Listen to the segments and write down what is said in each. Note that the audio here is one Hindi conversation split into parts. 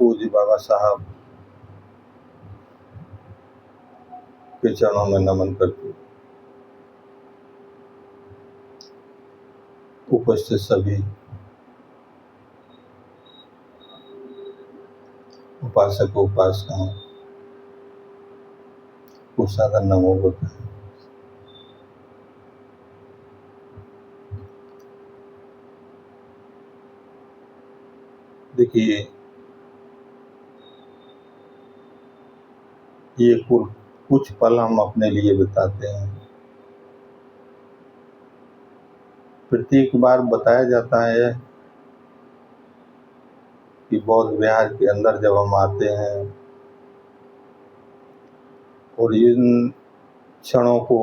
पूज्य बाबा साहब के चरणों में नमन करके उपस्थित सभी उपासक उपासनाओं को सादर नमो बुद्धाय। देखिए, ये कुछ पल हम अपने लिए बिताते हैं। प्रत्येक बार बताया जाता है कि बौद्ध विहार के अंदर जब हम आते हैं और इन क्षणों को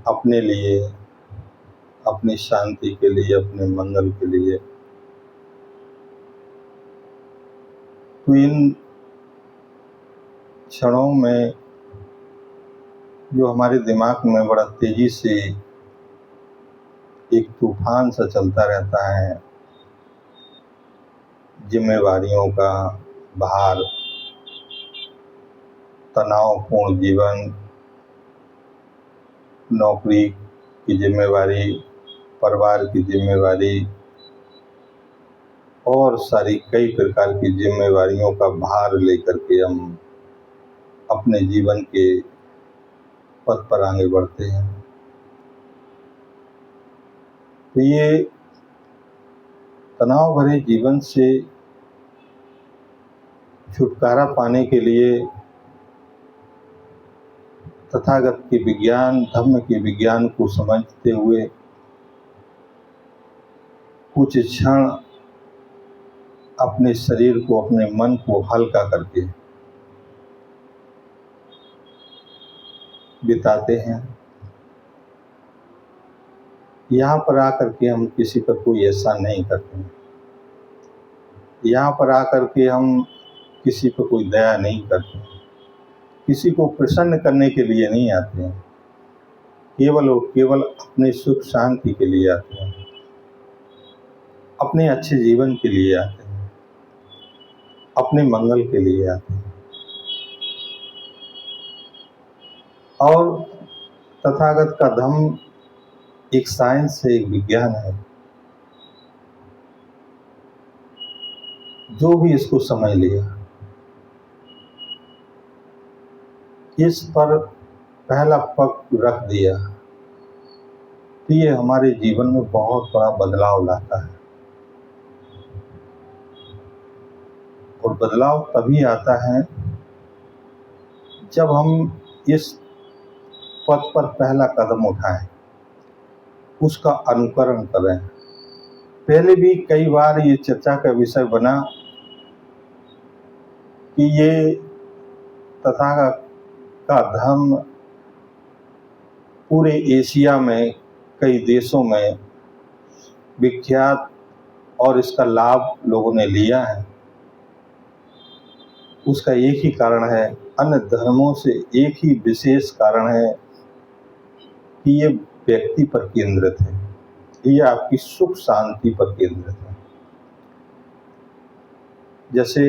अपने लिए, अपनी शांति के लिए, अपने मंगल के लिए, तो इन क्षणों में जो हमारे दिमाग में बड़ा तेजी से एक तूफान सा चलता रहता है, जिम्मेवारियों का भार, तनावपूर्ण जीवन, नौकरी की जिम्मेवारी, परिवार की जिम्मेवारी और सारी कई प्रकार की जिम्मेवारियों का भार लेकर के हम अपने जीवन के पथ पर आगे बढ़ते हैं। तो ये तनाव भरे जीवन से छुटकारा पाने के लिए तथागत के विज्ञान, धम्म के विज्ञान को समझते हुए कुछ क्षण अपने शरीर को, अपने मन को हल्का करके बिताते हैं। यहाँ पर आकर के हम किसी पर कोई ऐसा नहीं करते हैं। यहाँ पर आकर के हम किसी पर कोई दया नहीं करते हैं। किसी को प्रसन्न करने के लिए नहीं आते हैं। केवल और केवल अपने सुख शांति के लिए आते हैं, अपने अच्छे जीवन के लिए आते हैं, अपने मंगल के लिए आते हैं। और तथागत का धम्म एक साइंस है, एक विज्ञान है। जो भी इसको समझ लिया, इस पर पहला पग रख दिया, तो ये हमारे जीवन में बहुत बड़ा बदलाव लाता है। और बदलाव तभी आता है जब हम इस पथ पर पहला कदम उठाएं, उसका अनुकरण करें। पहले भी कई बार ये चर्चा का विषय बना कि ये तथागत का धर्म पूरे एशिया में कई देशों में विख्यात और इसका लाभ लोगों ने लिया है। उसका एक ही कारण है, अन्य धर्मों से एक ही विशेष कारण है कि ये व्यक्ति पर केंद्रित है, ये आपकी सुख शांति पर केंद्रित है। जैसे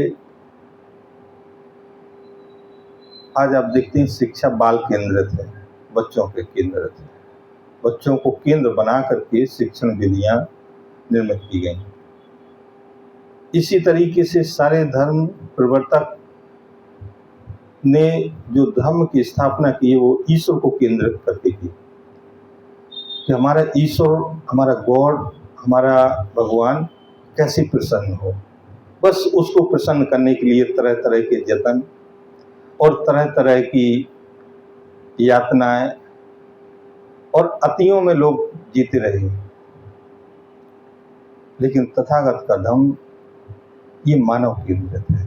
आज आप देखते हैं शिक्षा बाल केंद्रित है, बच्चों के केंद्रित है। बच्चों को केंद्र बना करके शिक्षण विधियां निर्मित की गई। इसी तरीके से सारे धर्म प्रवर्तक ने जो धर्म की स्थापना की है वो ईश्वर को केंद्रित करके की, कि हमारा ईश्वर, हमारा गॉड, हमारा भगवान कैसे प्रसन्न हो। बस उसको प्रसन्न करने के लिए तरह तरह के जतन और तरह तरह की यातनाएं और अतियों में लोग जीते रहे। लेकिन तथागत का धम्म ये मानव केंद्रित है।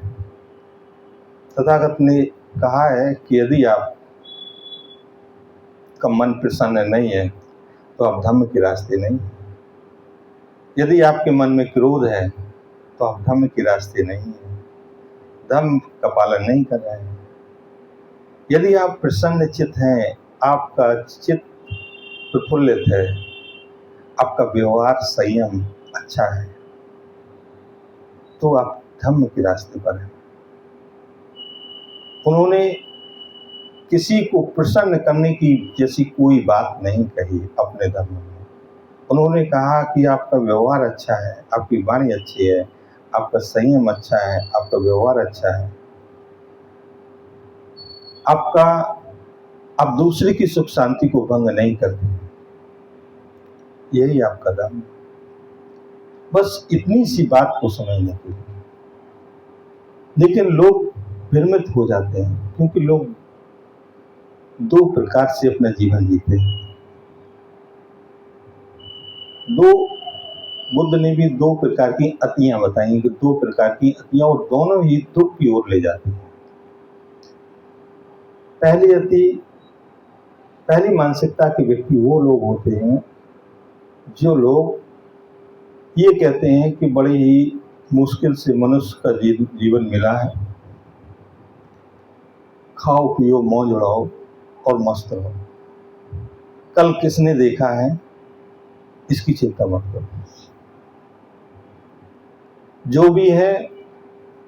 तथागत ने कहा है कि यदि आप का मन प्रसन्न नहीं है तो आप धम्म के रास्ते नहीं। यदि आपके मन में क्रोध है तो आप धम्म के रास्ते नहीं हैं, धम्म का पालन नहीं कर रहे हैं। यदि आप प्रसन्न चित्त हैं, आपका चित्त प्रफुल्लित है, आपका व्यवहार संयम अच्छा है, तो आप धम्म के रास्ते पर हैं। उन्होंने किसी को प्रसन्न करने की जैसी कोई बात नहीं कही अपने धर्म में। उन्होंने कहा कि आपका व्यवहार अच्छा है, आपकी वाणी अच्छी है, आपका संयम अच्छा है, आपका व्यवहार अच्छा है, आप दूसरे की सुख शांति को भंग नहीं करते, यही आपका धर्म। बस इतनी सी बात को समझने के लिए। लेकिन लोग भ्रमित हो जाते हैं, क्योंकि लोग दो प्रकार से अपना जीवन जीते हैं। बुद्ध ने भी दो प्रकार की अतियां बताई कि दो प्रकार की अतियां, और दोनों ही दुख की ओर ले जाती हैं। पहली मानसिकता के व्यक्ति वो लोग होते हैं जो लोग ये कहते हैं कि बड़े ही मुश्किल से मनुष्य का जीवन मिला है, खाओ पियो मौज उड़ाओ और मस्त रहो, कल किसने देखा है इसकी चिंता मत करो, जो भी है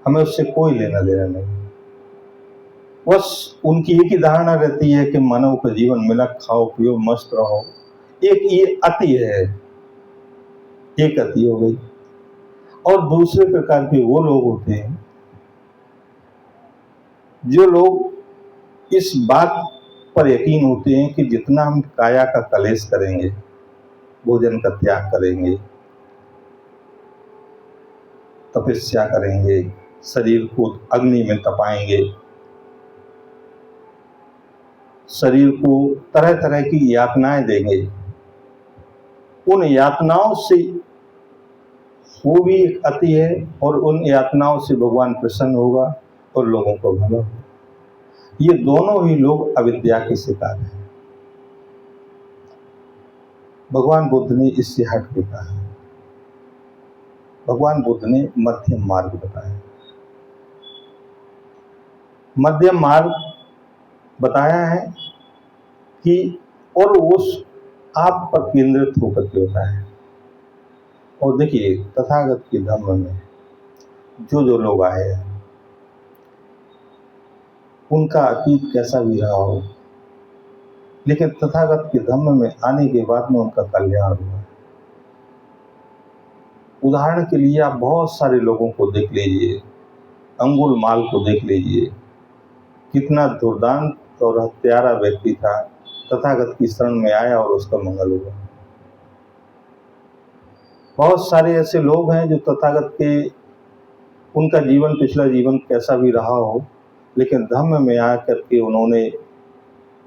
हमें उससे कोई लेना देना नहीं। बस उनकी एक ही धारणा रहती है कि मानव का जीवन मिला, खाओ पियो मस्त रहो। एक ये अति है, एक अति हो गई। और दूसरे प्रकार के वो लोग होते हैं जो लोग इस बात पर यकीन होते हैं कि जितना हम काया का कलेश करेंगे, भोजन का त्याग करेंगे, तपस्या करेंगे, शरीर को अग्नि में तपाएंगे, शरीर को तरह तरह की यातनाएं देंगे, उन यातनाओं से वो भी एक अति है, और उन यातनाओं से भगवान प्रसन्न होगा और लोगों को भला होगा। ये दोनों ही लोग अविद्या के शिकार हैं। भगवान बुद्ध ने इससे हट के कहा है। भगवान बुद्ध ने मध्यम मार्ग बताया। मध्यम मार्ग बताया है कि और उस आप पर केंद्रित होकर के होता है। और देखिए, तथागत के धर्म में जो लोग आए हैं, उनका अतीत कैसा भी रहा हो, लेकिन तथागत के धर्म में आने के बाद में उनका कल्याण हुआ। उदाहरण के लिए आप बहुत सारे लोगों को देख लीजिए, अंगुल को देख लीजिए, कितना दुर्दांत और हत्यारा व्यक्ति था, तथागत की शरण में आया और उसका मंगल हुआ। बहुत सारे ऐसे लोग हैं जो तथागत के, उनका जीवन, पिछला जीवन कैसा भी रहा हो, लेकिन धर्म में आकर के उन्होंने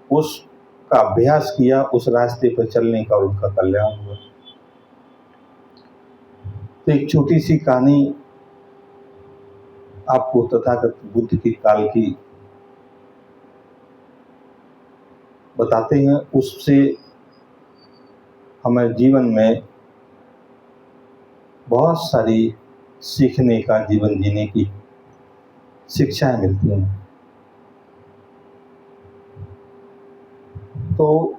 उसका अभ्यास किया, उस रास्ते पर चलने का, और उनका कल्याण हुआ। तो एक छोटी सी कहानी आपको तथागत बुद्ध के काल की बताते हैं, उससे हमारे जीवन में बहुत सारी सीखने का, जीवन जीने की शिक्षाएं मिलती हैं। तो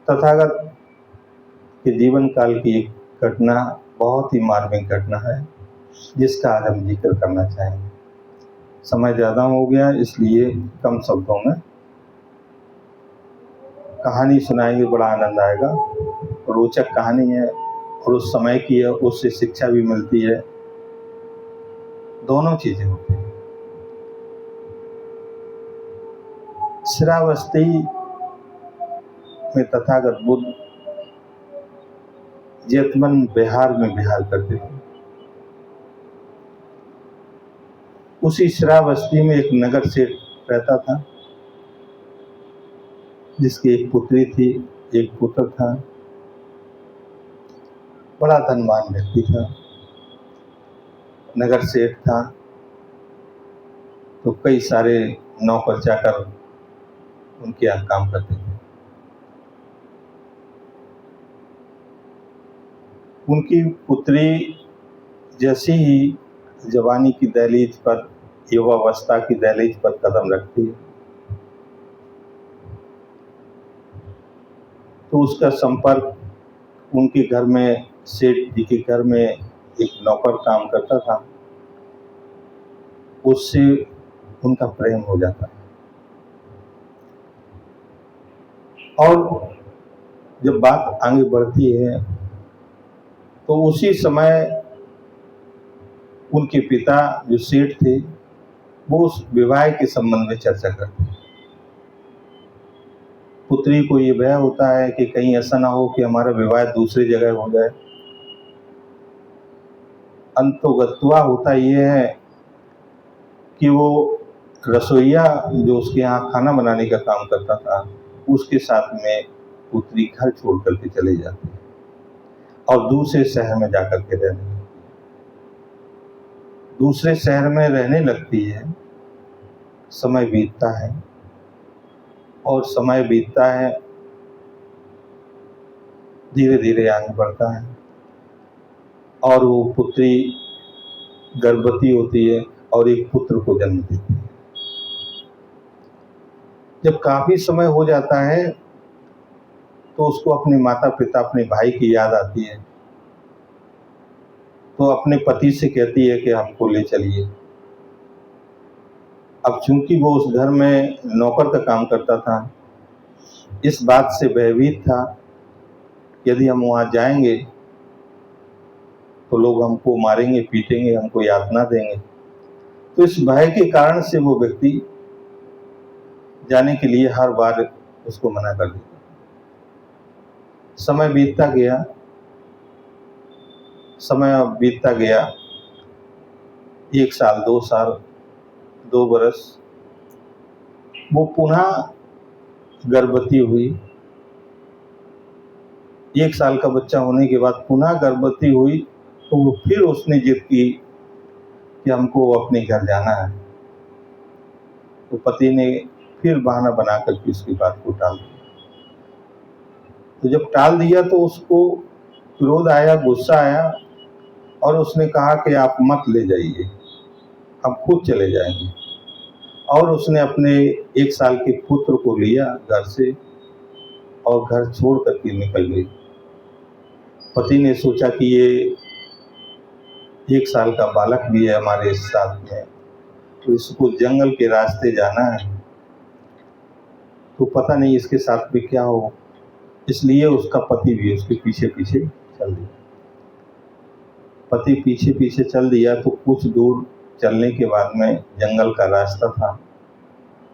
तथागत के जीवन काल की एक घटना बहुत ही मार्मिक घटना है, जिसका आज हम जिक्र करना चाहेंगे। समय ज़्यादा हो गया, इसलिए कम शब्दों में कहानी सुनाएंगे, बड़ा आनंद आएगा। रोचक कहानी है और उस समय की है, उससे शिक्षा भी मिलती है, दोनों चीज़ें होती हैं। श्रावस्ती में तथागत बुद्ध जेतवन बिहार में विहार करते थे। उसी श्रावस्ती में एक नगर सेठ रहता था, जिसकी एक पुत्री थी, एक पुत्र था। बड़ा धनवान व्यक्ति था, नगर सेठ था, तो कई सारे नौकर चाकर उनके यहाँ काम करते थे। उनकी पुत्री जैसे ही जवानी की दहलीज पर, युवावस्था की दहलीज पर कदम रखती है, तो उसका संपर्क उनके घर में, सेठ जी के घर में एक नौकर काम करता था, उससे उनका प्रेम हो जाता है। और जब बात आगे बढ़ती है तो उसी समय उनके पिता जो सेठ थे वो उस विवाह के संबंध में चर्चा करते हैं। पुत्री को ये भय होता है कि कहीं ऐसा ना हो कि हमारा विवाह दूसरी जगह हो जाए। अंतोगत्वा होता ये है कि वो रसोइया जो उसके यहाँ खाना बनाने का काम करता था उसके साथ में पुत्री घर छोड़ करके चले जाती है और दूसरे शहर में जाकर के रहने लगती है। दूसरे शहर में रहने लगती है, समय बीतता है और समय बीतता है, धीरे धीरे आगे बढ़ता है और वो पुत्री गर्भवती होती है और एक पुत्र को जन्म देती है। जब काफी समय हो जाता है तो उसको अपने माता पिता अपने भाई की याद आती है, तो अपने पति से कहती है कि हमको ले चलिए। अब चूंकि वो उस घर में नौकर का काम करता था, इस बात से भयभीत था यदि हम वहाँ जाएंगे तो लोग हमको मारेंगे, पीटेंगे, हमको यातना देंगे। तो इस भय के कारण से वो व्यक्ति जाने के लिए हर बार उसको मना कर देता। समय बीतता गया, समय बीतता गया, 1 साल, 2 साल, 2 बरस, वो पुनः गर्भवती हुई। 1 साल का बच्चा होने के बाद पुनः गर्भवती हुई तो वो फिर उसने जिद की कि हमको अपने घर जाना है। तो पति ने फिर बहाना बना करके उसकी बात को टाल दिया। तो जब टाल दिया तो उसको क्रोध आया, गुस्सा आया और उसने कहा कि आप मत ले जाइए, हम खुद चले जाएंगे। और उसने अपने 1 साल के पुत्र को लिया घर से और घर छोड़ करके निकल गई। पति ने सोचा कि ये 1 साल का बालक भी है हमारे साथ में, तो इसको जंगल के रास्ते जाना है, तो पता नहीं इसके साथ में क्या हो, इसलिए उसका पति भी उसके पीछे पीछे चल दिया। पति पीछे पीछे चल दिया तो कुछ दूर चलने के बाद में जंगल का रास्ता था,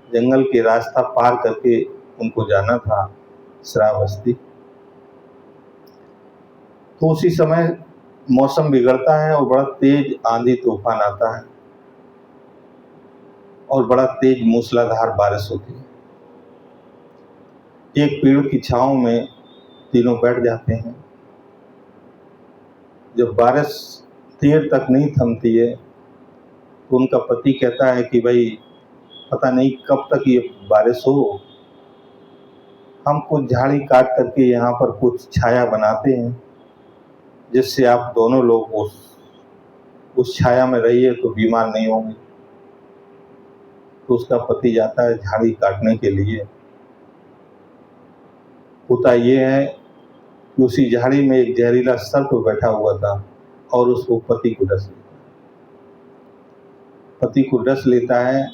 जंगल के रास्ता पार करके उनको जाना था श्रावस्ती। तो उसी समय मौसम बिगड़ता है और बड़ा तेज आंधी तूफान आता है और बड़ा तेज मूसलाधार बारिश होती है। एक पेड़ की छांव में तीनों बैठ जाते हैं। जब बारिश देर तक नहीं थमती है तो उनका पति कहता है कि भाई पता नहीं कब तक ये बारिश हो, हम कुछ झाड़ी काट करके यहाँ पर कुछ छाया बनाते हैं जिससे आप दोनों लोग उस छाया में रहिए तो बीमार नहीं होंगे। तो उसका पति जाता है झाड़ी काटने के लिए। होता ये है कि उसी झाड़ी में एक जहरीला सर्प बैठा हुआ था और उसको पति को डस लेता है। पति को डस लेता है।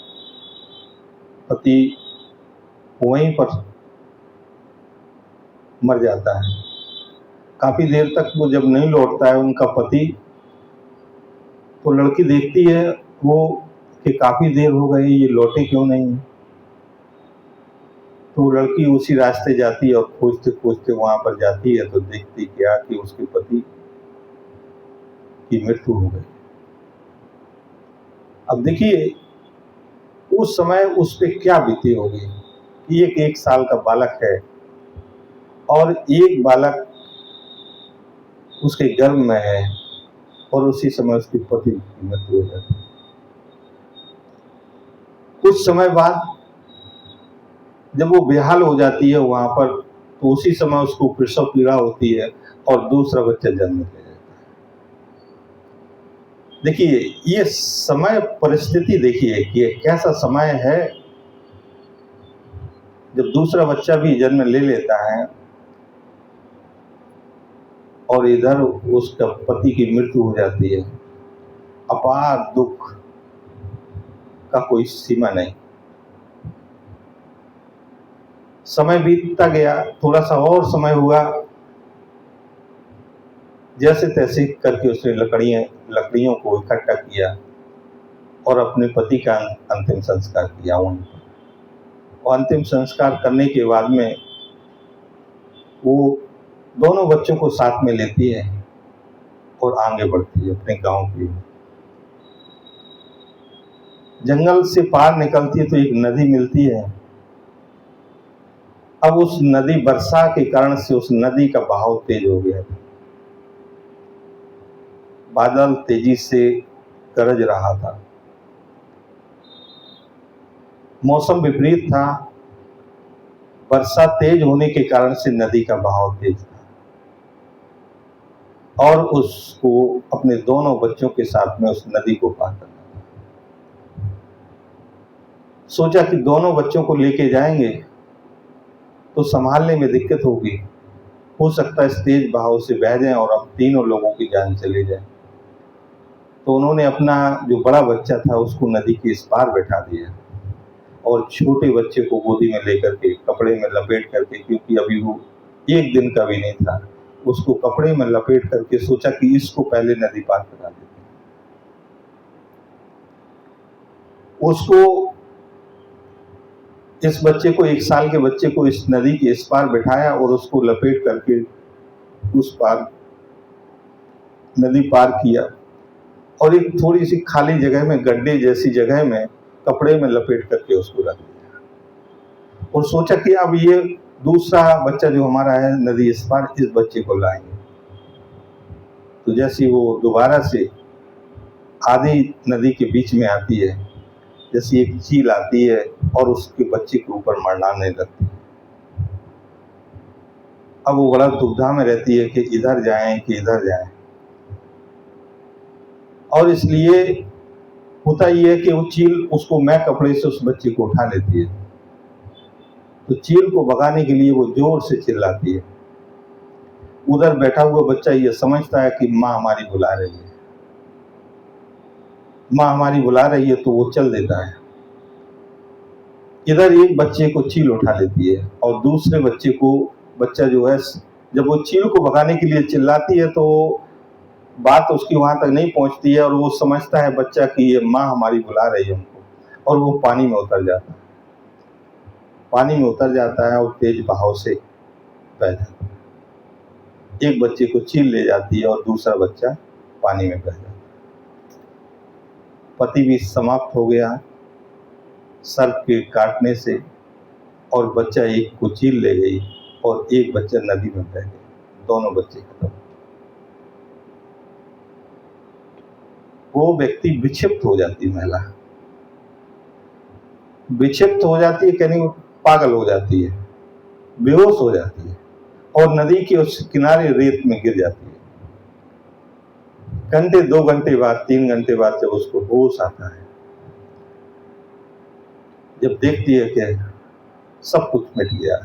पति वहीं पर मर जाता है। काफी देर तक वो जब नहीं लौटता है उनका पति, तो लड़की देखती है वो कि काफी देर हो गई, ये लौटे क्यों नहीं। तो लड़की उसी रास्ते जाती है और खोजते खोजते वहां पर जाती है तो देखती क्या कि उसके पति की मृत्यु हो गई। अब देखिए उस समय उस पर क्या बीती होगी कि एक 1 साल का बालक है और एक बालक उसके गर्भ में है और उसी समय उसके पति की मृत्यु हो जाती है। कुछ समय बाद जब वो बेहाल हो जाती है वहां पर, तो उसी समय उसको प्रसव पीड़ा होती है और दूसरा बच्चा जन्म ले जाता है। देखिए ये समय परिस्थिति देखिए कि कैसा समय है। जब दूसरा बच्चा भी जन्म ले लेता है और इधर उसका पति की मृत्यु हो जाती है, अपार दुख का कोई सीमा नहीं। समय बीतता गया, थोड़ा सा और समय हुआ, जैसे तैसे करके उसने लकड़ियों को इकट्ठा किया और अपने पति का अंतिम संस्कार किया वहीं पर। और अंतिम संस्कार करने के बाद में वो दोनों बच्चों को साथ में लेती है और आगे बढ़ती है अपने गांव की। जंगल से पार निकलती है तो एक नदी मिलती है। अब उस नदी, वर्षा के कारण से उस नदी का बहाव तेज हो गया। बादल तेजी से गरज रहा था, मौसम विपरीत था। वर्षा तेज होने के कारण से नदी का बहाव तेज था और उसको अपने दोनों बच्चों के साथ में उस नदी को पार करना था। सोचा कि दोनों बच्चों को लेके जाएंगे तो संभालने में दिक्कत होगी, हो सकता है इस तेज बहाव से बह जाएं और अब तीनों लोगों की जान चली जाए। तो उन्होंने अपना जो बड़ा बच्चा था उसको नदी के इस पार बैठा दिया और छोटे बच्चे को गोदी में लेकर के कपड़े में लपेट करके, क्योंकि अभी वो एक दिन का भी नहीं था, उसको कपड़े में लपेट करके सोचा कि इसको पहले नदी पार करा देते। उसको, इस बच्चे को, 1 साल के बच्चे को इस नदी के इस पार बैठाया और उसको लपेट करके उस पार नदी पार किया और एक थोड़ी सी खाली जगह में, गड्ढे जैसी जगह में कपड़े में लपेट करके उसको रख दिया और सोचा कि अब ये दूसरा बच्चा जो हमारा है नदी इस पार, इस बच्चे को लाएंगे। तो जैसे वो दोबारा से आधी नदी के बीच में आती है, जैसे एक चील आती है और उसके बच्चे के ऊपर मरलाने लगती है। अब वो बड़ा दुविधा में रहती है कि इधर जाएं कि इधर जाएं, और इसलिए होता ये है कि वो चील उसको मैं कपड़े से उस बच्चे को उठा लेती है। तो चील को भगाने के लिए वो जोर से चिल्लाती है। उधर बैठा हुआ बच्चा ये समझता है कि माँ हमारी बुला रही है, माँ हमारी बुला रही है, तो वो चल देता है। इधर एक बच्चे को चील उठा लेती है और दूसरे बच्चे को, बच्चा जो है, जब वो चील को भगाने के लिए चिल्लाती है तो बात उसकी वहां तक नहीं पहुंचती है और वो समझता है बच्चा कि ये माँ हमारी बुला रही है हमको, और वो पानी में उतर जाता है। पानी में उतर जाता है और तेज बहाव से बह जाता है। एक बच्चे को चील ले जाती है और दूसरा बच्चा पानी में बह जाता है। पति भी समाप्त हो गया सर्प के काटने से, और बच्चा एक को चील ले गई और एक बच्चा नदी में बह गया। दोनों बच्चे खत्म। वो व्यक्ति विक्षिप्त हो जाती है, महिला विक्षिप्त हो जाती है, कहने पागल हो जाती है, बेहोश हो जाती है और नदी के उस किनारे रेत में गिर जाती है। घंटे, 2 घंटे बाद, 3 घंटे बाद जब उसको होश आता है, जब देखती है कि सब कुछ मिट गया,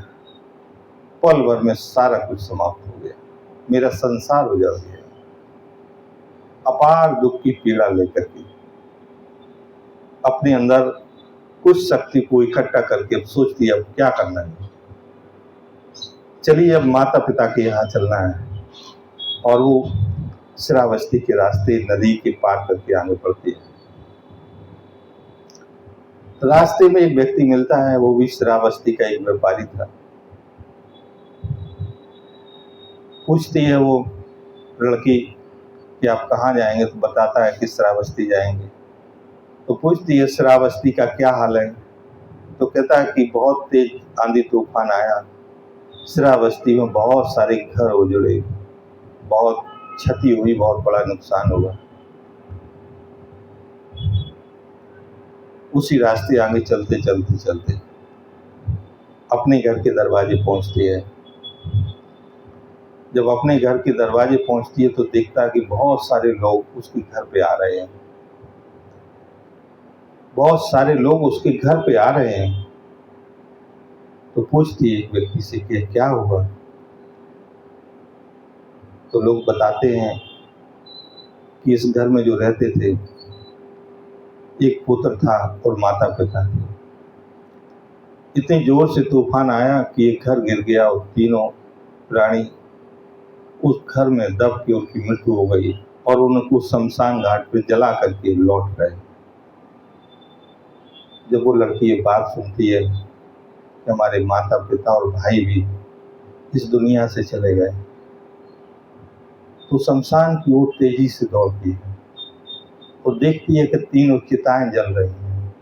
पल भर में सारा कुछ समाप्त हो गया, मेरा संसार उजड़ गया, अपार दुख की पीड़ा लेकर के अपने अंदर कुछ शक्ति को इकट्ठा करके अब सोचती है अब क्या करना है, चलिए अब माता पिता के यहाँ चलना है। और वो श्रावस्ती के रास्ते नदी के पार करके आगे बढ़ती है। रास्ते में एक व्यक्ति मिलता है, वो भी श्रावस्ती का एक व्यापारी था। पूछती है वो लड़की कि आप कहाँ जाएंगे, तो बताता है कि श्रावस्ती जाएंगे। तो पूछती है श्रावस्ती का क्या हाल है, तो कहता है कि बहुत तेज आंधी तूफान आया, श्रावस्ती में बहुत सारे घर उजड़े, बहुत क्षति हुई, बहुत बड़ा नुकसान हुआ। उसी रास्ते आगे चलते चलते चलते अपने घर के दरवाजे पहुंचती है। जब अपने घर के दरवाजे पहुंचती है तो देखता है कि बहुत सारे लोग उसके घर पे आ रहे हैं, बहुत सारे लोग उसके घर पे आ रहे हैं। तो पूछती है एक व्यक्ति से कि क्या हुआ, तो लोग बताते हैं कि इस घर में जो रहते थे एक पुत्र था और माता पिता थे। इतने जोर से तूफान आया कि एक घर गिर गया और तीनों प्राणी उस घर में दब के उनकी मृत्यु हो गई और उनको शमशान घाट पे जला करके लौट गए। जब वो लड़की ये बात सुनती है कि हमारे माता पिता और भाई भी इस दुनिया से चले गए, तो शमशान की ओर तेजी से दौड़ती है और देखती है कि तीनों चिताएं जल रही हैं।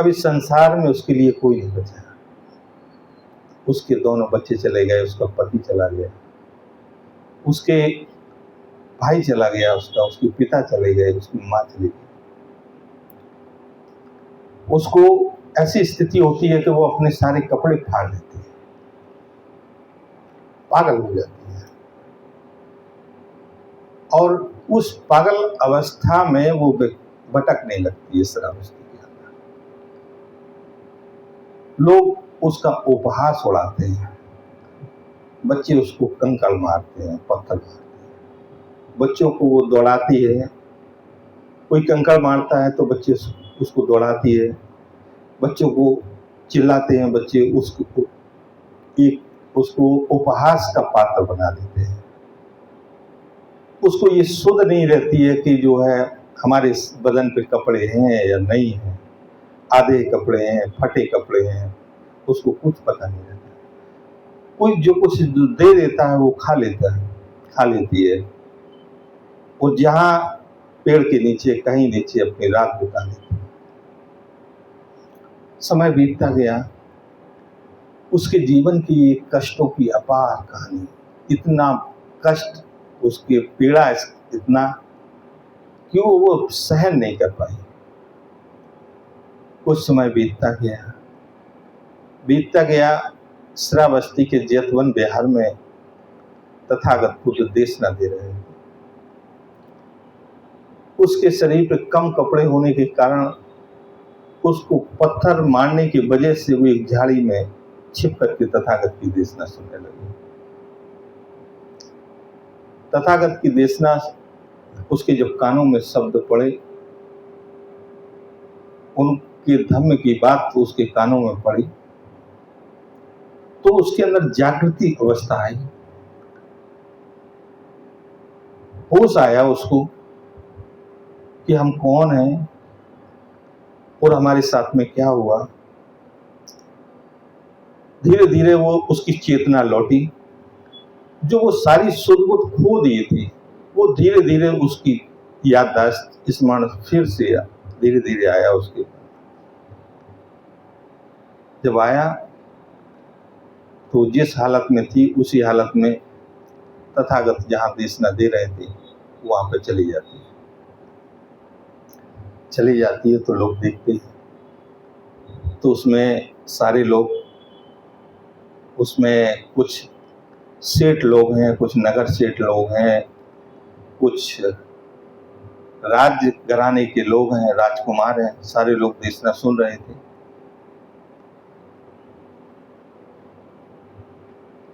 अब इस संसार में उसके लिए कोई नहीं बचा। उसके दोनों बच्चे चले गए, उसका पति चला गया, उसके भाई चला गया, उसके पिता चले गए, उसकी माँ चली गई। उसको ऐसी स्थिति होती है कि वो अपने सारे कपड़े फाड़ देती है, पागल हो जाती है। और उस पागल अवस्था में वो भटकने लगती है शराबस्ती के अंदर। लोग उसका उपहास उड़ाते हैं, बच्चे उसको कंकड़ मारते हैं, पत्थर मारते हैं, बच्चों को वो दौड़ाती है। कोई कंकड़ मारता है तो बच्चे उसको दौड़ाती है, बच्चों को चिल्लाते हैं, बच्चे उसको उपहास का पात्र बना देते हैं। उसको ये सुध नहीं रहती है कि जो है हमारे बदन पे कपड़े हैं या नहीं हैं, आधे कपड़े हैं, फटे कपड़े हैं, उसको कुछ पता नहीं रहता। कोई जो कुछ दे देता है वो खा लेती है, और जहाँ पेड़ के नीचे कहीं नीचे अपनी रात बिता लेती है। समय बीतता गया, उसके जीवन की कष्टों की अपार कहानी, इतना कष्ट, उसके पीड़ा इतना कि वो सहन नहीं कर पाई। कुछ समय बीतता गया। श्रावस्ती के जेतवन बिहार में तथागत पुत्र देश न दे रहे थे। उसके शरीर पे कम कपड़े होने के कारण उसको पत्थर मारने की वजह से वो एक झाड़ी में छिप करके तथागत की देशना सुनने लगे। तथागत की देशना उसके जब कानों में शब्द पड़े, उनके धम्म की बात तो उसके कानों में पड़ी, तो उसके अंदर जागृति अवस्था आई, होश आया उसको कि हम कौन हैं और हमारे साथ में क्या हुआ। धीरे धीरे वो उसकी चेतना लौटी। जो वो सारी सुध-बुध खो दी थी, वो धीरे धीरे उसकी याददाश्त स्मरण फिर से धीरे धीरे आया उसके। जब आया तो जिस हालत में थी उसी हालत में तथागत जहाँ देशना दे रहे थे वहाँ पे चली जाती है तो लोग देखते हैं। तो उसमें सारे लोग, उसमें कुछ सेठ लोग हैं, कुछ नगर सेठ लोग हैं, कुछ राज्य घराने के लोग हैं, राजकुमार हैं, सारे लोग देशना सुन रहे थे।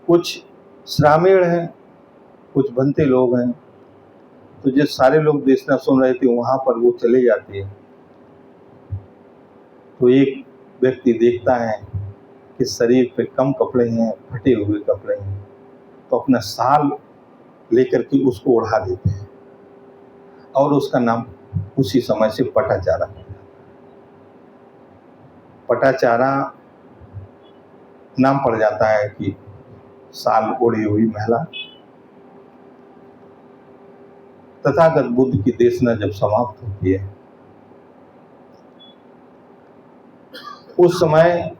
कुछ श्रामेण हैं, कुछ बनते लोग हैं। तो जब सारे लोग देशना सुन रहे थे वहां पर वो चले जाते हैं, तो एक व्यक्ति देखता है कि शरीर पे कम कपड़े हैं, फटे हुए कपड़े हैं, तो अपना शाल लेकर के उसको ओढ़ा देते हैं और उसका नाम उसी समय से पटाचारा है। पटाचारा नाम पड़ जाता है कि शाल ओढ़ी हुई महिला। तथागत बुद्ध की देशना जब समाप्त होती है, उस समय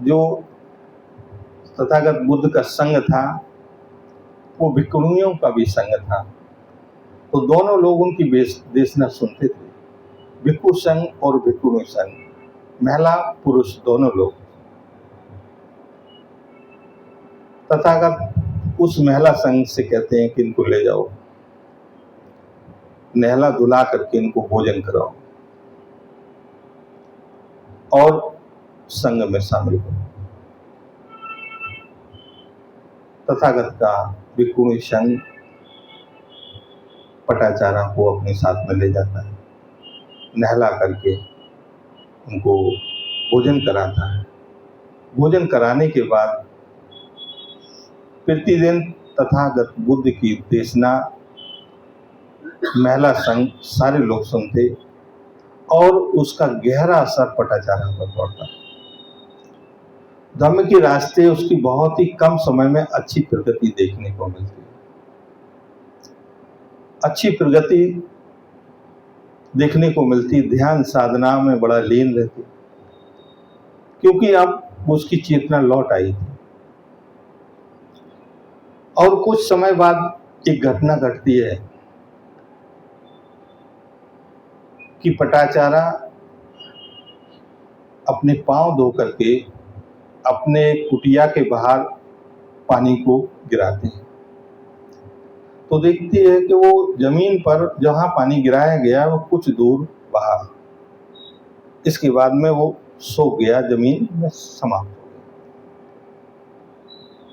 जो तथागत बुद्ध का संग था वो भिक्षुणियों का भी संग था। तो दोनों लोग उनकी देशना सुनते थे, भिक्षु संघ और भिक्षुणी संघ, महिला पुरुष दोनों लोग। तथागत उस महिला संघ से कहते हैं कि इनको ले जाओ, नहला धुला करके इनको भोजन कराओ और संघ में शामिल करो। तथागत का भिक्षुणी संघ पटाचारा को अपने साथ में ले जाता है, नहला करके उनको भोजन कराता है। भोजन कराने के बाद प्रतिदिन तथागत बुद्ध की देशना महिला संघ सारे लोग सुनते और उसका गहरा असर पटाचारा पर पड़ता है। धम्म के रास्ते उसकी बहुत ही कम समय में अच्छी प्रगति देखने को मिलती है। अच्छी प्रगति देखने को मिलती, ध्यान साधना में बड़ा लीन रहती, क्योंकि अब उसकी चेतना लौट आई थी। और कुछ समय बाद एक घटना घटती है कि पटाचारा अपने पांव धो करके अपने कुटिया के बाहर पानी को गिराते हैं, तो देखती है कि वो जमीन पर जहां पानी गिराया गया वो कुछ दूर बाहर, इसके बाद में वो सो गया, जमीन में समाप्त हो गया।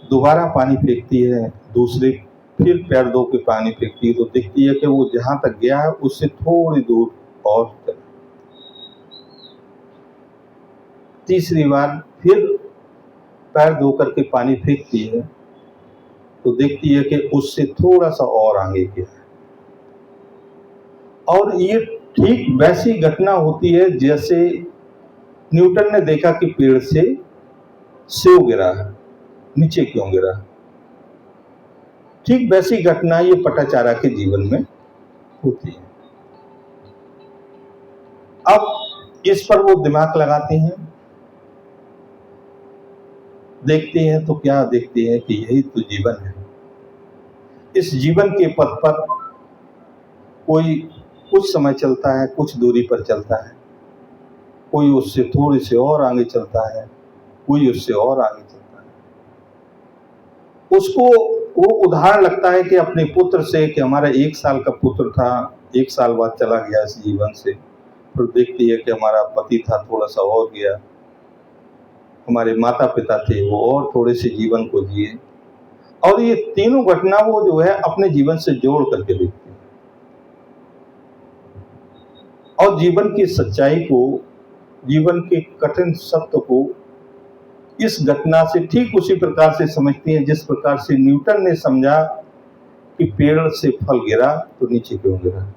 दोबारा पानी फेंकती है, दूसरे फिर पैर धो के पानी फेंकती है, तो देखती है कि वो जहां तक गया है उससे थोड़ी दूर और चला। तीसरी बार फिर पैर धो करके पानी फेंकती है, तो देखती है कि उससे थोड़ा सा और आगे गया है। और ये ठीक वैसी घटना होती है जैसे न्यूटन ने देखा कि पेड़ से सेब गिरा, नीचे क्यों गिरा। ठीक वैसी घटना ये पटाचारा के जीवन में होती है। अब इस पर वो दिमाग लगाते हैं, देखते हैं, तो क्या देखते हैं कि यही तो जीवन है। इस जीवन के पथ पर कोई कुछ समय चलता है, कुछ दूरी पर चलता है, कोई उससे थोड़ी से और आगे चलता है, कोई उससे और आगे चलता है। उसको वो उदाहरण लगता है कि अपने पुत्र से, कि हमारा 1 साल का पुत्र था, 1 साल बाद चला गया इस जीवन से। फिर देखती है कि हमारा पति था, थोड़ा सा और गया, हमारे माता पिता थे, वो और थोड़े से जीवन को जिए। और ये तीनों घटना वो जो है अपने जीवन से जोड़ करके देखती है और जीवन की सच्चाई को, जीवन के कठिन सत्य को इस घटना से ठीक उसी प्रकार से समझती है जिस प्रकार से न्यूटन ने समझा कि पेड़ से फल गिरा तो नीचे क्यों गिरा,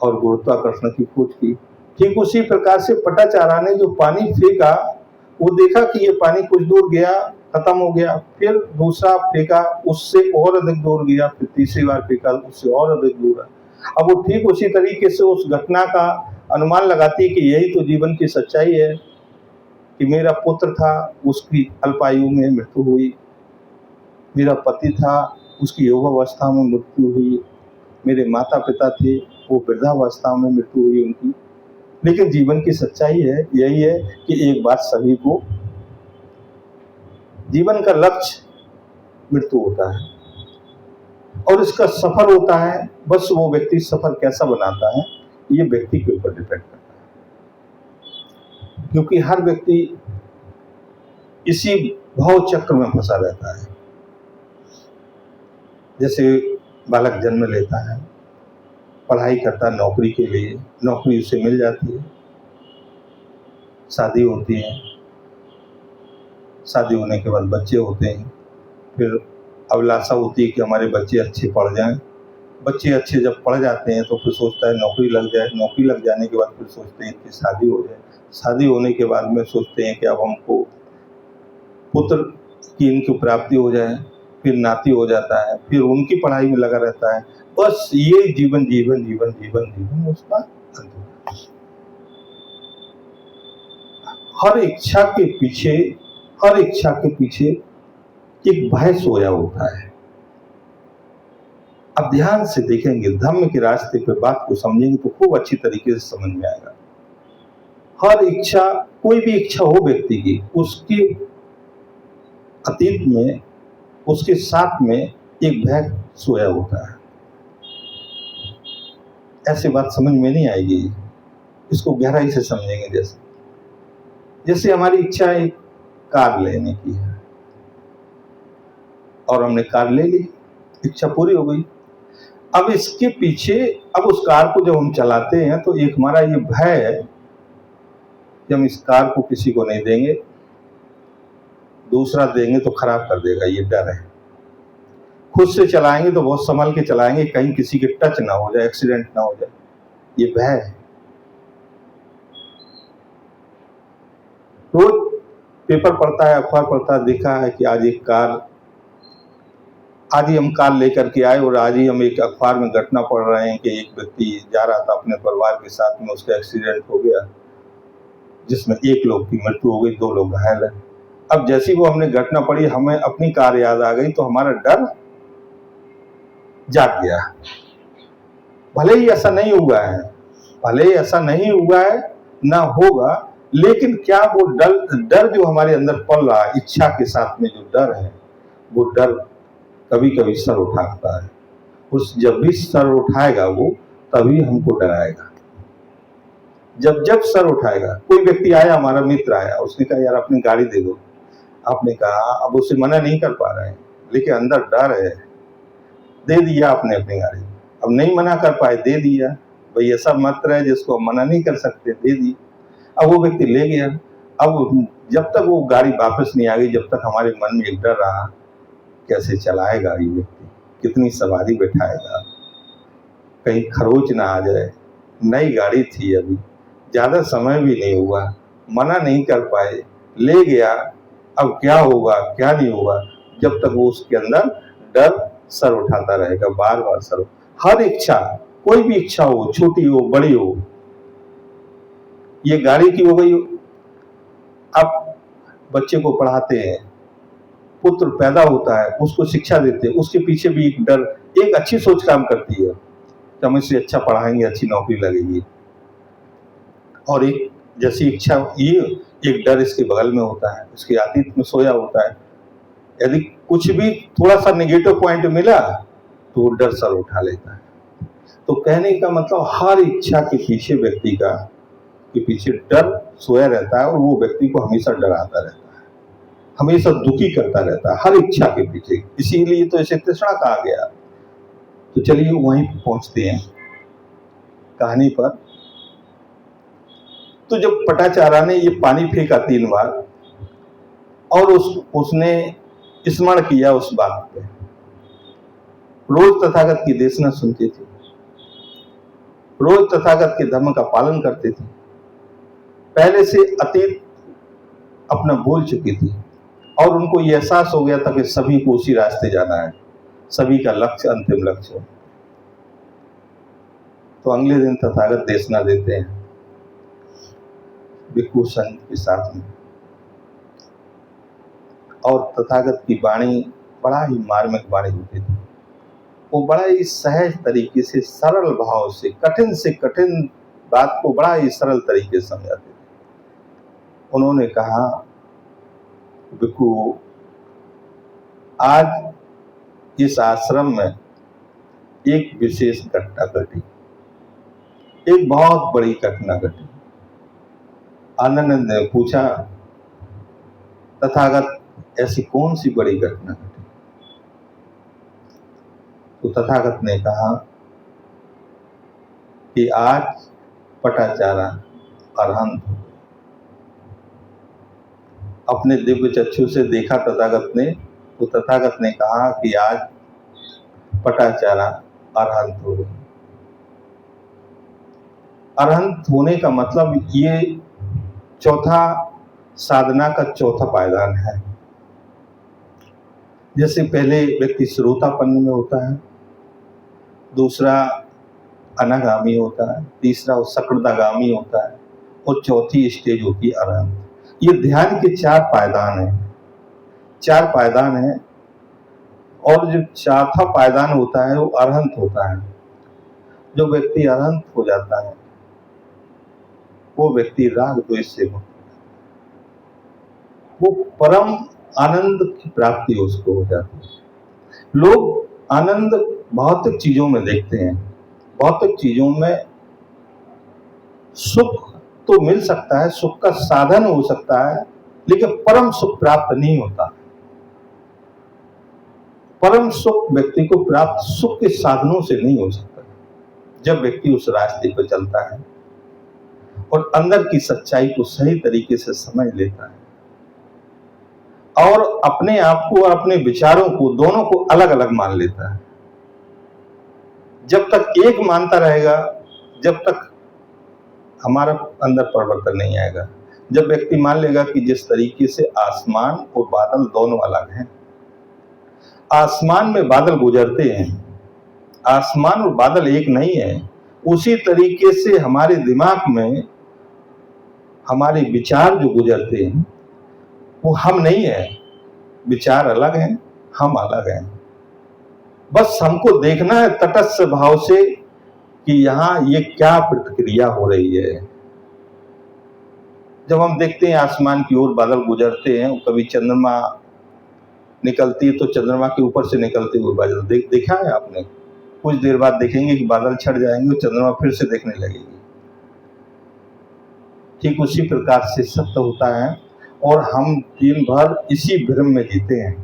और गुरुत्वाकर्षण की खोज की। ठीक उसी प्रकार से पटाचारा ने जो पानी फेंका, वो देखा कि ये पानी कुछ दूर गया, खत्म हो गया, फिर दूसरा फेंका, उससे और अधिक दूर गया, फिर तीसरी बार फेंका, उससे और अधिक दूर। अब वो ठीक उसी तरीके से उस घटना का अनुमान लगाती है कि यही तो जीवन की सच्चाई है कि मेरा पुत्र था, उसकी अल्पायु में मृत्यु हुई, मेरा पति था, उसकी युवावस्था में मृत्यु हुई, मेरे माता पिता थे, वो वृद्धावस्था में मृत्यु हुई उनकी। लेकिन जीवन की सच्चाई है यही है कि एक बार सभी को जीवन का लक्ष्य मृत्यु होता है और इसका सफर होता है। बस वो व्यक्ति सफर कैसा बनाता है ये व्यक्ति के ऊपर डिपेंड करता है, क्योंकि हर व्यक्ति इसी भाव चक्र में फंसा रहता है। जैसे बालक जन्म लेता है, पढ़ाई करता है नौकरी के लिए, नौकरी उसे मिल जाती है, शादी होती है, शादी होने के बाद बच्चे होते हैं, फिर अभिलाषा होती है कि हमारे बच्चे अच्छे पढ़ जाएं। बच्चे अच्छे जब पढ़ जाते हैं तो फिर सोचता है नौकरी लग जाए, नौकरी लग जाने के बाद फिर सोचते हैं कि शादी हो जाए, शादी होने के बाद में सोचते हैं कि अब हमको पुत्र की इनकी प्राप्ति हो जाए, फिर नाती हो जाता है, फिर उनकी पढ़ाई में लगा रहता है। बस ये जीवन जीवन जीवन जीवन जीवन उसका अंत होता है। हर इच्छा के पीछे एक भय सोया होता है। अब ध्यान से देखेंगे, धम्म के रास्ते पे बात को समझेंगे तो खूब अच्छी तरीके से समझ में आएगा। हर इच्छा, कोई भी इच्छा हो व्यक्ति की, उसकी अतीत में, उसके साथ में एक भय सोया होता है। ऐसी बात समझ में नहीं आएगी, इसको गहराई से समझेंगे। जैसे हमारी इच्छा एक कार लेने की है और हमने कार ले ली, इच्छा पूरी हो गई। अब इसके पीछे, अब उस कार को जब हम चलाते हैं तो एक हमारा ये भय है कि हम इस कार को किसी को नहीं देंगे, दूसरा देंगे तो खराब कर देगा, ये डर है। खुद से चलाएंगे तो बहुत संभल के चलाएंगे, कहीं किसी के टच ना हो जाए, एक्सीडेंट ना हो जाए, ये भय है। रोज पेपर पढ़ता है, अखबार पढ़ता है, देखा है कि आज ही हम कार लेकर के आए और आज ही हम एक अखबार में घटना पढ़ रहे हैं कि एक व्यक्ति जा रहा था अपने परिवार के साथ में, उसका एक्सीडेंट हो गया जिसमें 1 लोग की मृत्यु हो गई, 2 लोग घायल हैं। अब जैसी वो हमने घटना पढ़ी, हमें अपनी कार याद आ गई तो हमारा डर जाग गया। भले ही ऐसा नहीं हुआ है, भले ही ऐसा नहीं हुआ है, ना होगा, लेकिन क्या वो डर जो हमारे अंदर पल रहा है, इच्छा के साथ में जो डर है, वो डर कभी कभी सर उठाता है। उस जब भी सर उठाएगा वो, तभी हमको डराएगा। जब सर उठाएगा, कोई व्यक्ति आया, हमारा मित्र आया, उसने कहा यार अपनी गाड़ी दे दो, आपने कहा, अब उसे मना नहीं कर पा रहे हैं, लेकिन अंदर डर है, दे दिया आपने अपनी गाड़ी। अब नहीं मना कर पाए, दे दिया, भाई ऐसा मत रहे जिसको हम मना नहीं कर सकते, दे दी। अब वो व्यक्ति ले गया। अब जब तक वो गाड़ी वापस नहीं आ गई, जब तक हमारे मन में एक डर रहा, कैसे चलाएगा ये व्यक्ति, कितनी सवारी बैठाएगा, कहीं खरोच ना आ जाए। नई गाड़ी थी, अभी ज्यादा समय भी नहीं हुआ, मना नहीं कर पाए, ले गया। अब क्या होगा क्या नहीं होगा, जब तक वो उसके अंदर डर सर उठाता रहेगा, बार बार सर। हर इच्छा, कोई भी इच्छा हो, छोटी हो बड़ी हो, ये गाड़ी की हो गई। अब बच्चे को पढ़ाते हैं, पुत्र पैदा होता है, उसको शिक्षा देते हैं, उसके पीछे भी एक डर, एक अच्छी सोच काम करती है कि हम इसे अच्छा पढ़ाएंगे, अच्छी नौकरी लगेगी। और एक जैसी इच्छा, ये एक डर इसके बगल में होता है, उसके अतीत में सोया होता है। यदि कुछ भी थोड़ा सा नेगेटिव पॉइंट मिला तो वो डर सर उठा लेता है। तो कहने का मतलब, हर इच्छा के पीछे व्यक्ति का के पीछे डर सोया रहता है और वो व्यक्ति को हमेशा डराता रहता है, हमेशा दुखी करता रहता है, हर इच्छा के पीछे। इसीलिए तो इसे तृष्णा कहा गया। तो चलिए वहीं पहुंचते हैं कहानी पर। तो जब पटाचारा ने ये पानी फेंका 3 बार और उसने स्मरण किया उस बात पे, रोज तथागत की देशना सुनती थी, रोज तथागत के धर्म का पालन करती थी, पहले से अतीत अपना भूल चुकी थी और उनको ये एहसास हो गया था कि सभी को उसी रास्ते जाना है, सभी का लक्ष्य अंतिम लक्ष्य है। तो अगले दिन तथागत देशना देते हैं भिक्षु संघ के साथ में, और तथागत की वाणी बड़ा ही मार्मिक वाणी होती थी। वो बड़ा ही सहज तरीके से, सरल भाव से कठिन बात को बड़ा ही सरल तरीके से समझाते थे। उन्होंने कहा, भिक्षु आज इस आश्रम में एक विशेष घटना घटी, एक बहुत बड़ी घटना घटी। आनंद ने पूछा, तथागत ऐसी कौन सी बड़ी घटना घटी? तो तथागत ने कहा कि आज पटाचारा अरहंत हो। अपने दिव्य चक्षु से देखा तथागत ने, तो तथागत ने कहा कि आज पटाचारा अरहंत हो गई। अरहंत होने का मतलब ये चौथा साधना का चौथा पायदान है। जैसे पहले व्यक्ति श्रोतापन्न में होता है, दूसरा अनागामी होता है, तीसरा सकृदागामी होता है और चौथी स्टेज होती है अरहंत। ये ध्यान के 4 पायदान हैं, 4 पायदान हैं। और जो चौथा पायदान होता है वो अरहंत होता है। जो व्यक्ति अरहंत हो जाता है वो व्यक्ति राग द्वेष से मुक्त, वो परम आनंद की प्राप्ति उसको हो जाती है। लोग आनंद भौतिक चीजों में देखते हैं, भौतिक चीजों में सुख तो मिल सकता है, सुख का साधन हो सकता है, लेकिन परम सुख प्राप्त नहीं होता। परम सुख व्यक्ति को प्राप्त सुख के साधनों से नहीं हो सकता। जब व्यक्ति उस रास्ते पर चलता है और अंदर की सच्चाई को सही तरीके से समझ लेता है और अपने आप को और अपने विचारों को दोनों को अलग अलग मान लेता है। जब तक एक मानता रहेगा, जब तक हमारा अंदर परिवर्तन नहीं आएगा। जब व्यक्ति मान लेगा कि जिस तरीके से आसमान और बादल दोनों अलग हैं, आसमान में बादल गुजरते हैं, आसमान और बादल एक नहीं है, उसी तरीके से हमारे दिमाग में हमारे विचार जो गुजरते हैं वो हम नहीं है। विचार अलग हैं, हम अलग हैं। बस हमको देखना है तटस्थ भाव से कि यहाँ ये क्या प्रतिक्रिया हो रही है। जब हम देखते हैं आसमान की ओर बादल गुजरते हैं, कभी चंद्रमा निकलती है तो चंद्रमा के ऊपर से निकलते हुए बादल देखा है आपने? कुछ देर बाद देखेंगे कि बादल छट जाएंगे और चंद्रमा फिर से देखने लगेगी। ठीक उसी प्रकार से सत्य होता है और हम दिन भर इसी भ्रम में जीते हैं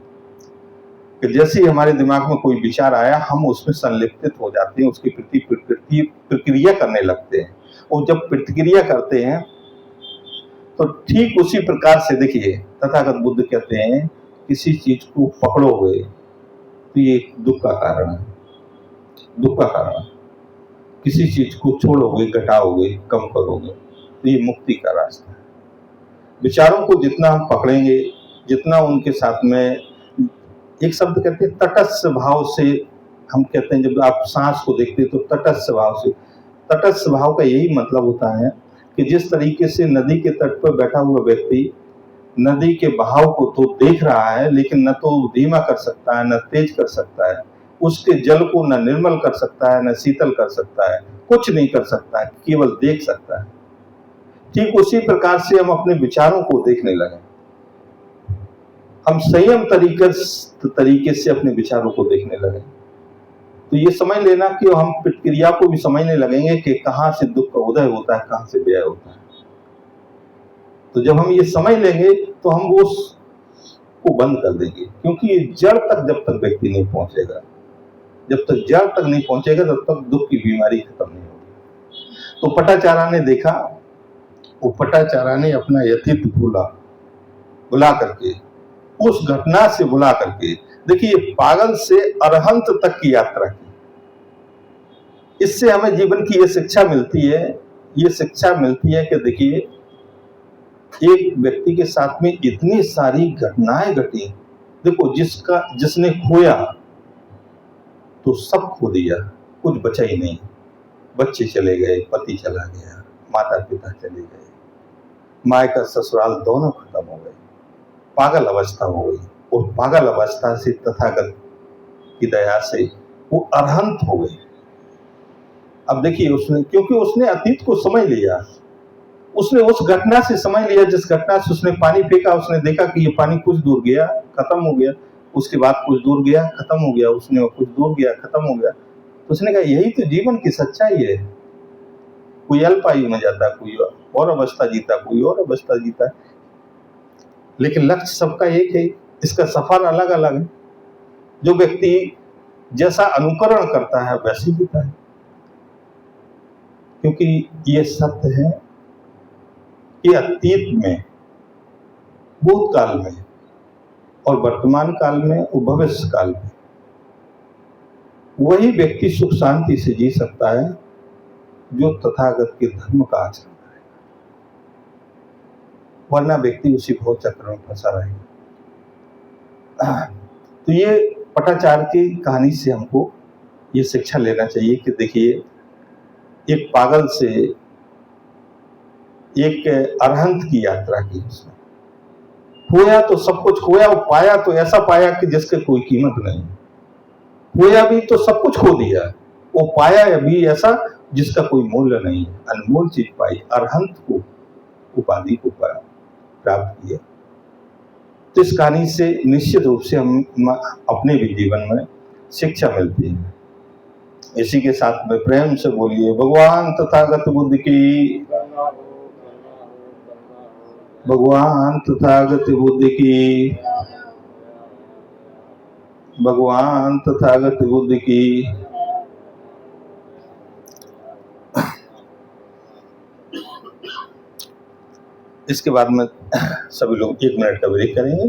कि जैसे ही हमारे दिमाग में कोई विचार आया हम उसमें संलिप्त हो जाते हैं, उसके प्रति प्रतिक्रिया करने लगते हैं। और जब प्रतिक्रिया करते हैं तो ठीक उसी प्रकार से देखिए, तथागत बुद्ध कहते हैं किसी चीज को पकड़ोगे तो ये दुख का कारण है, दुख का कारण है। किसी चीज को छोड़ोगे, घटाओगे, कम करोगे तो ये मुक्ति का रास्ता है। विचारों को जितना हम पकड़ेंगे, जितना उनके साथ में, एक शब्द कहते हैं तटस्थ भाव से, हम कहते हैं जब आप सांस को देखते हैं तो तटस्थ भाव से, तटस्थ भाव का यही मतलब होता है कि जिस तरीके से नदी के तट पर बैठा हुआ व्यक्ति नदी के बहाव को तो देख रहा है लेकिन न तो धीमा कर सकता है, न तेज कर सकता है, उसके जल को न निर्मल कर सकता है, न शीतल कर सकता है, कुछ नहीं कर सकता है, केवल देख सकता है। ठीक उसी प्रकार से हम अपने विचारों को देखने लगे। हम संयम तरीके से अपने विचारों को देखने लगे तो ये समझ लेना कि हम प्रतिक्रिया को भी समझने लगेंगे कि कहाँ से दुख का उदय होता है, कहाँ से व्यय होता है। तो जब हम ये समझ लेंगे तो हम वो को बंद कर देंगे, क्योंकि ये जड़ तक जब तक व्यक्ति नहीं पहुंचेगा, जब तक जड़ तक नहीं पहुंचेगा तब तक दुख की बीमारी खत्म नहीं होगी। तो पटाचारा ने देखा, वो पटाचारा ने अपना यथित बुला करके, उस घटना से बुला करके, देखिए पागल से अरहंत तक की यात्रा की। इससे हमें जीवन की ये शिक्षा मिलती है, ये शिक्षा मिलती है कि देखिए एक व्यक्ति के साथ में इतनी सारी घटनाएं घटी। देखो जिसने खोया तो सब खो दिया, कुछ बचा ही नहीं। बच्चे चले गए, पति चला गया, माता पिता चले गए, मायका ससुराल दोनों खत्म हो गए, पागल अवस्था हो गई। और पागल अवस्था से तथागत की दया से वो अरहंत हो गई। अब देखिए उसने, क्योंकि उसने अतीत को समझ लिया, उसने उस घटना से समझ लिया, जिस घटना से उसने पानी फेंका, उसने देखा कि ये पानी कुछ दूर गया, खत्म हो गया, उसके बाद कुछ दूर गया, खत्म हो गया, उसने कुछ दूर गया, खत्म हो गया। तो उसने कहा यही तो जीवन की सच्चाई है। कोई अल्पायु में जाता, कोई और अवस्था जीता, कोई और अवस्था जीता, लेकिन लक्ष्य सबका एक है, इसका सफर अलग अलग है। जो व्यक्ति जैसा अनुकरण करता है वैसे जीता है, क्योंकि ये सत्य है कि अतीत में, भूतकाल में और वर्तमान काल में और भविष्य काल में वही व्यक्ति सुख शांति से जी सकता है जो तथागत के धर्म का आचरण करेगा, वरना व्यक्ति उसी भव चक्र में फंसा रहेगा। तो ये पटाचार की कहानी से हमको ये शिक्षा लेना चाहिए कि देखिए एक पागल से एक अरहंत की यात्रा की उसने। खोया तो सब कुछ खोया, और पाया तो ऐसा पाया कि जिसके कोई कीमत नहीं। खोया भी तो सब कुछ खो दिया, वो पाया भी ऐसा जिसका कोई मूल्य नहीं। अनमोल चीज पाई, अरहंत को, उपाधि को प्राप्त किया। तो इस कहानी से निश्चित रूप से हम अपने भी जीवन में शिक्षा मिलती है। इसी के साथ में प्रेम से बोलिए भगवान तथागत बुद्ध की, भगवान तथागत बुद्ध की। भगवान तथागत बुद्ध की। इसके बाद में सभी लोग 1 मिनट का ब्रेक करेंगे।